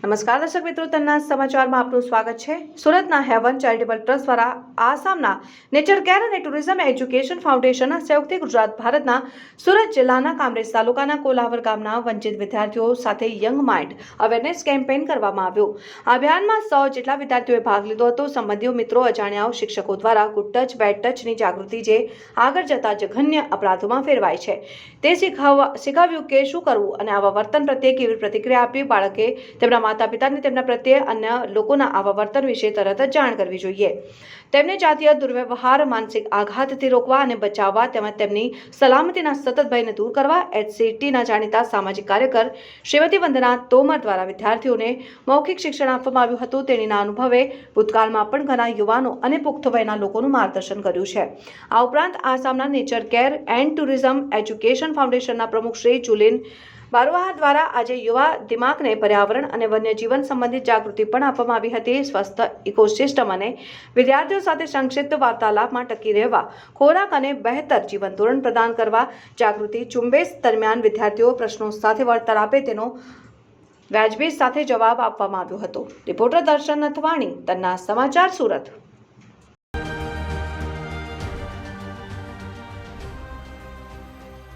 નમસ્કાર દર્શક મિત્રો, તન્ના સમાચારમાં આપનું સ્વાગત છે। સુરતના હેવન ચેરિટેબલ ટ્રસ્ટ દ્વારા આસામના નેચર કેર અને ટુરિઝમ એજ્યુકેશન ફાઉન્ડેશનના સહયોગથી ગુજરાત ભારતના સુરત જિલ્લાના કામરેજ તાલુકાના કોલાવર ગામના વંચિત વિદ્યાર્થીઓ સાથે યંગ માઇન્ડ અવેરનેસ કેમ્પેઇન કરવામાં આવ્યો। આ અભિયાનમાં 100 જેટલા વિદ્યાર્થીઓએ ભાગ લીધો હતો। સંબંધીઓ, મિત્રો, અજાણ્યાઓ, શિક્ષકો દ્વારા ગુડ ટચ, બેડ ટચની જાગૃતિ જે આગળ જતા જઘન્ય અપરાધોમાં ફેરવાય છે તે શીખવ્યું કે શું કરવું અને આવા વર્તન પ્રત્યે કેવી પ્રતિક્રિયા આપવી। બાળકે તેમના માતા-પિતાને તેમના પ્રત્યે અન્ય લોકોના આવા વર્તન વિશે તરત જ જાણ કરવી જોઈએ। તેમને જાતીય દુર્વ્યવહાર, માનસિક આઘાતથી રોકવા અને બચાવવા તેમજ તેમની સલામતીના સતત ભયને દૂર કરવા HCTના જાણીતા સામાજિક કાર્યકર શ્રીમતી વંદના તોમર દ્વારા વિદ્યાર્થીઓને મૌખિક શિક્ષણ આપવામાં આવ્યું હતું। તેણીના અનુભવે ભૂતકાળમાં પણ ઘણા યુવાનો અને પુખ્ત વયના લોકોનું માર્ગદર્શન કર્યું છે। આ ઉપરાંત આસામના nature care and tourism education ફાઉન્ડેશનના પ્રમુખ શ્રી જુલિન બારોહાર દ્વારા આજે યુવા દિમાગને પર્યાવરણ અને વન્યજીવન સંબંધિત જાગૃતિ પણ આપવામાં આવી હતી। સ્વસ્થ ઇકોસિસ્ટમ અને વિદ્યાર્થીઓ સાથે સંક્ષિપ્ત વાર્તાલાપમાં ટકી રહેવા, ખોરાક અને બહેતર જીવન ધોરણ પ્રદાન કરવા જાગૃતિ ઝુંબેશ દરમિયાન વિદ્યાર્થીઓ પ્રશ્નો સાથે વળતર આપે તેનો વ્યાજબી સાથે જવાબ આપવામાં આવ્યો હતો। રિપોર્ટર દર્શન નથવાણી, તન્ના સમાચાર, સુરત।